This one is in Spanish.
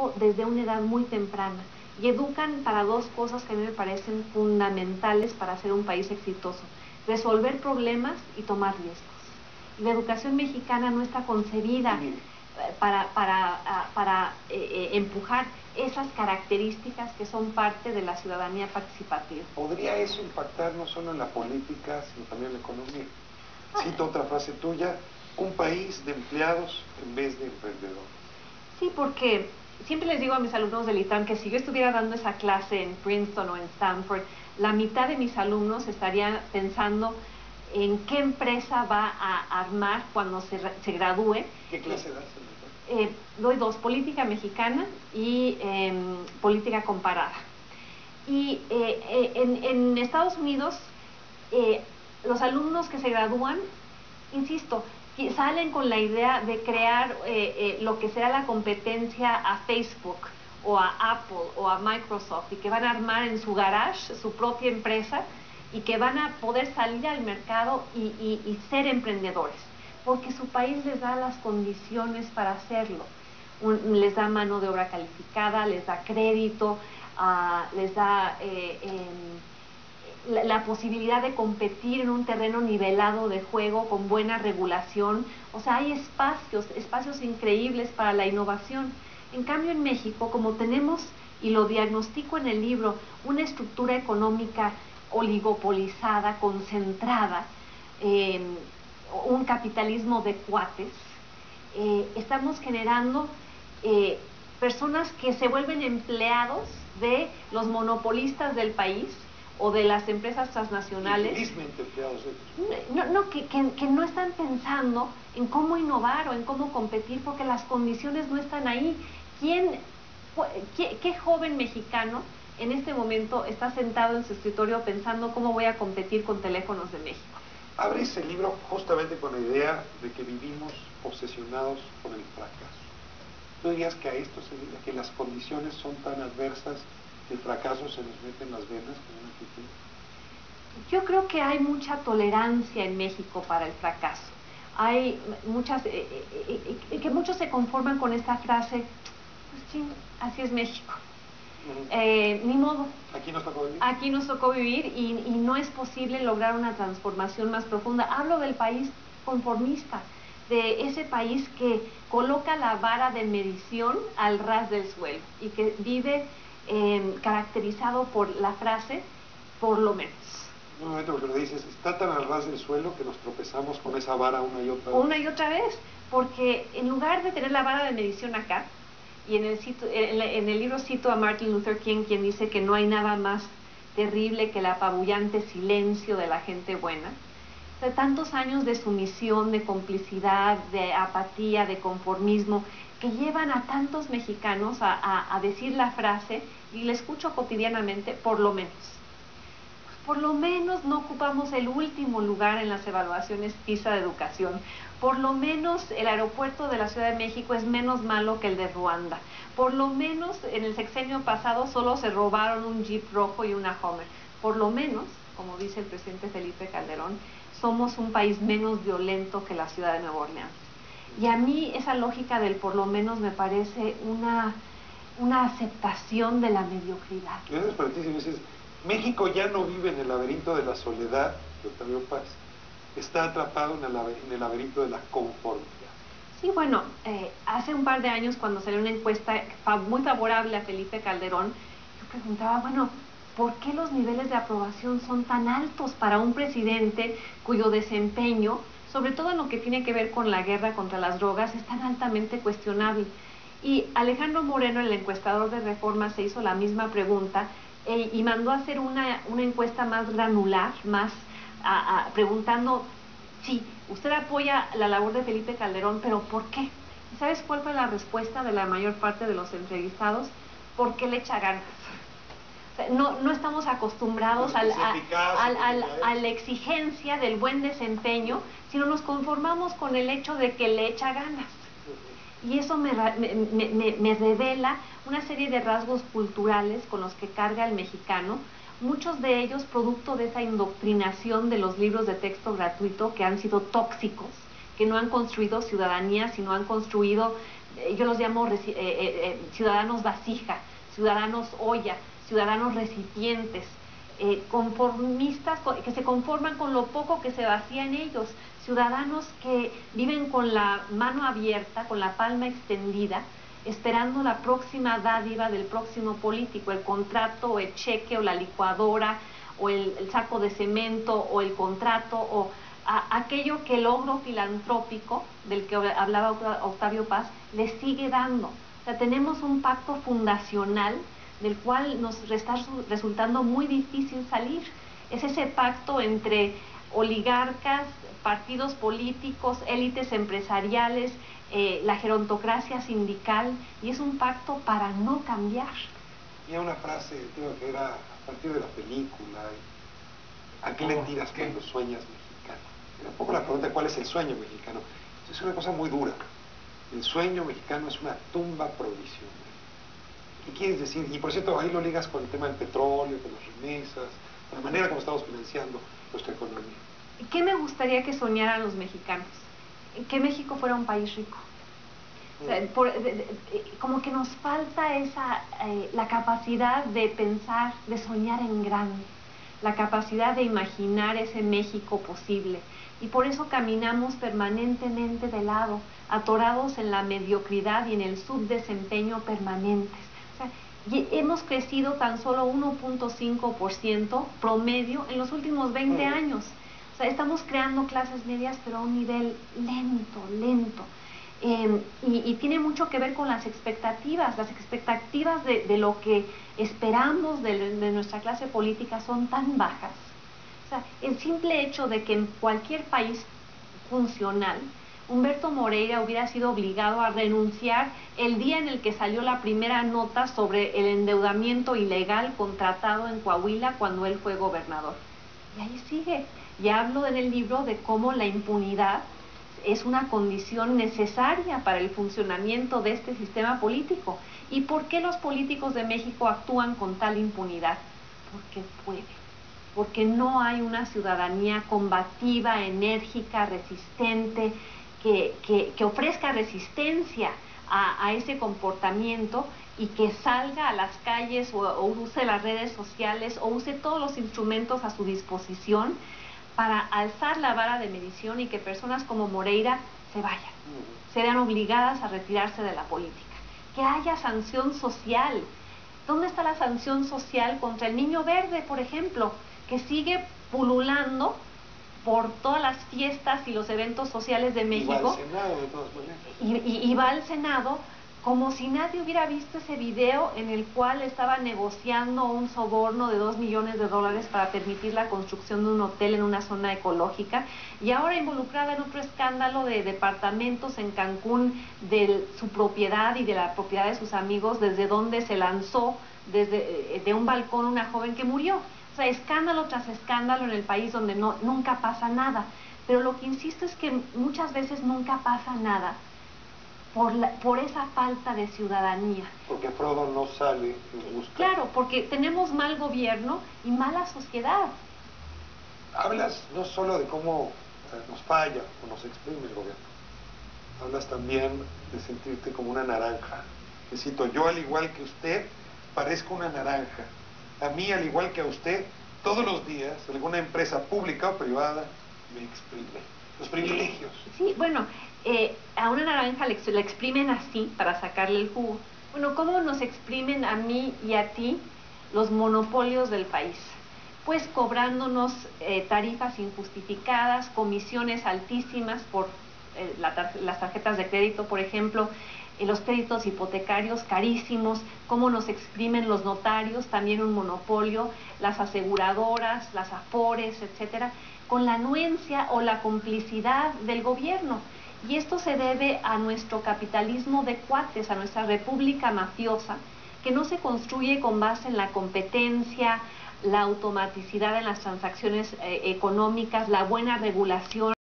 trabajo desde una edad muy temprana y educan para dos cosas que a mí me parecen fundamentales para ser un país exitoso: resolver problemas y tomar riesgos. Y la educación mexicana no está concebida para empujar esas características que son parte de la ciudadanía participativa. ¿Podría eso impactar no solo en la política, sino también en la economía? Cito otra frase tuya: un país de empleados en vez de emprendedores. Sí, porque siempre les digo a mis alumnos del ITAM que si yo estuviera dando esa clase en Princeton o en Stanford, la mitad de mis alumnos estarían pensando en qué empresa va a armar cuando se gradúe. ¿Qué clase das? Doy dos: política mexicana y política comparada. Y en Estados Unidos, los alumnos que se gradúan, insisto, salen con la idea de crear lo que será la competencia a Facebook o a Apple o a Microsoft, y que van a armar en su garage su propia empresa y que van a poder salir al mercado y ser emprendedores, porque su país les da las condiciones para hacerlo. Les da mano de obra calificada, les da crédito, les da la posibilidad de competir en un terreno nivelado de juego con buena regulación. O sea, hay espacios increíbles para la innovación. En cambio, en México, como tenemos, y lo diagnostico en el libro, una estructura económica oligopolizada, concentrada, un capitalismo de cuates, estamos generando personas que se vuelven empleados de los monopolistas del país o de las empresas transnacionales. Felizmente empleados de ellos. Que no están pensando en cómo innovar o en cómo competir, porque las condiciones no están ahí. ¿Qué joven mexicano en este momento está sentado en su escritorio pensando cómo voy a competir con Teléfonos de México? Abres el libro justamente con la idea de que vivimos obsesionados con el fracaso. ¿Tú dirías que a esto se debe, que las condiciones son tan adversas que el fracaso se nos mete en las venas con una actitud? Yo creo que hay mucha tolerancia en México para el fracaso. Hay muchas, que muchos se conforman con esta frase: pues sí, así es México. Ni modo. Aquí nos tocó vivir. Aquí nos tocó vivir y no es posible lograr una transformación más profunda. Hablo del país conformista, de ese país que coloca la vara de medición al ras del suelo y que vive caracterizado por la frase "por lo menos". Un momento, porque lo dices, está tan al ras del suelo que nos tropezamos con esa vara una y otra vez. Una y otra vez, porque en lugar de tener la vara de medición acá, y en el libro cito a Martin Luther King, quien dice que no hay nada más terrible que el apabullante silencio de la gente buena. O sea, tantos años de sumisión, de complicidad, de apatía, de conformismo, que llevan a tantos mexicanos a decir la frase, y la escucho cotidianamente: por lo menos. Por lo menos no ocupamos el último lugar en las evaluaciones PISA de educación. Por lo menos el aeropuerto de la Ciudad de México es menos malo que el de Ruanda. Por lo menos en el sexenio pasado solo se robaron un Jeep rojo y una Homer. Por lo menos, como dice el presidente Felipe Calderón, somos un país menos violento que la ciudad de Nueva Orleans. Y a mí esa lógica del por lo menos me parece una aceptación de la mediocridad. Gracias para ti, si me dices, México ya no vive en el laberinto de la soledad de Octavio Paz, está atrapado en el laberinto de la conformidad. Sí, bueno, hace un par de años, cuando salió una encuesta muy favorable a Felipe Calderón, yo preguntaba, bueno, ¿por qué los niveles de aprobación son tan altos para un presidente cuyo desempeño, sobre todo en lo que tiene que ver con la guerra contra las drogas, es tan altamente cuestionable? Y Alejandro Moreno, el encuestador de Reforma, se hizo la misma pregunta y mandó a hacer una encuesta más granular, más preguntando: sí, usted apoya la labor de Felipe Calderón, pero ¿por qué? ¿Y sabes cuál fue la respuesta de la mayor parte de los entrevistados? Porque le echa ganas. O sea, no estamos acostumbrados a la exigencia del buen desempeño, sino nos conformamos con el hecho de que le echa ganas. Y eso me revela una serie de rasgos culturales con los que carga el mexicano, muchos de ellos producto de esa indoctrinación de los libros de texto gratuito que han sido tóxicos, que no han construido ciudadanía, sino han construido yo los llamo ciudadanos vasija, ciudadanos olla, ciudadanos recipientes, conformistas que se conforman con lo poco que se vacía en ellos, ciudadanos que viven con la mano abierta, con la palma extendida, esperando la próxima dádiva del próximo político, el contrato o el cheque o la licuadora o el saco de cemento o el contrato o aquello que el logro filantrópico del que hablaba Octavio Paz le sigue dando. O sea, tenemos un pacto fundacional del cual nos está resultando muy difícil salir. Es ese pacto entre oligarcas, partidos políticos, élites empresariales, la gerontocracia sindical, y es un pacto para no cambiar. Y una frase, creo que era a partir de la película, ¿a qué le tiras cuando sueñas mexicano? Era un poco la pregunta, ¿cuál es el sueño mexicano? Es una cosa muy dura. El sueño mexicano es una tumba provisional. ¿Qué quieres decir? Y por cierto, ahí lo ligas con el tema del petróleo, con las remesas, con la manera como estamos financiando nuestra economía. ¿Qué me gustaría que soñaran los mexicanos? Que México fuera un país rico. O sea, como que nos falta la capacidad de pensar, de soñar en grande, la capacidad de imaginar ese México posible. Y por eso caminamos permanentemente de lado, atorados en la mediocridad y en el subdesempeño permanentes. O sea, y hemos crecido tan solo 1.5% promedio en los últimos 20 años. O sea, estamos creando clases medias, pero a un nivel lento. Y tiene mucho que ver con las expectativas de lo que esperamos de nuestra clase política son tan bajas. O sea, el simple hecho de que en cualquier país funcional, Humberto Moreira hubiera sido obligado a renunciar el día en el que salió la primera nota sobre el endeudamiento ilegal contratado en Coahuila cuando él fue gobernador. Y ahí sigue. Y hablo en el libro de cómo la impunidad es una condición necesaria para el funcionamiento de este sistema político. ¿Y por qué los políticos de México actúan con tal impunidad? Porque pueden. Porque no hay una ciudadanía combativa, enérgica, resistente, que ofrezca resistencia a ese comportamiento y que salga a las calles o use las redes sociales o use todos los instrumentos a su disposición para alzar la vara de medición y que personas como Moreira se vayan, se vean obligadas a retirarse de la política. Que haya sanción social. ¿Dónde está la sanción social contra el Niño Verde, por ejemplo, que sigue pululando por todas las fiestas y los eventos sociales de México? Y va al Senado, de todas maneras. Y va al Senado como si nadie hubiera visto ese video en el cual estaba negociando un soborno de $2 millones para permitir la construcción de un hotel en una zona ecológica, y ahora involucrada en otro escándalo de departamentos en Cancún, de su propiedad y de la propiedad de sus amigos, desde donde se lanzó de un balcón una joven que murió. O sea, escándalo tras escándalo en el país donde nunca pasa nada. Pero lo que insisto es que muchas veces nunca pasa nada por esa falta de ciudadanía. Porque Frodo no sale y busca. Claro, porque tenemos mal gobierno y mala sociedad. Hablas no solo de cómo nos falla o nos exprime el gobierno, hablas también de sentirte como una naranja. Necesito, yo al igual que usted, parezco una naranja. A mí, al igual que a usted, todos los días, alguna empresa pública o privada me exprime. Los privilegios. Sí, bueno, a una naranja la exprimen así para sacarle el jugo. Bueno, ¿cómo nos exprimen a mí y a ti los monopolios del país? Pues cobrándonos tarifas injustificadas, comisiones altísimas por las tarjetas de crédito, por ejemplo, los créditos hipotecarios carísimos, cómo nos exprimen los notarios, también un monopolio, las aseguradoras, las afores, etcétera, con la anuencia o la complicidad del gobierno. Y esto se debe a nuestro capitalismo de cuates, a nuestra república mafiosa, que no se construye con base en la competencia, la automaticidad en las transacciones económicas, la buena regulación.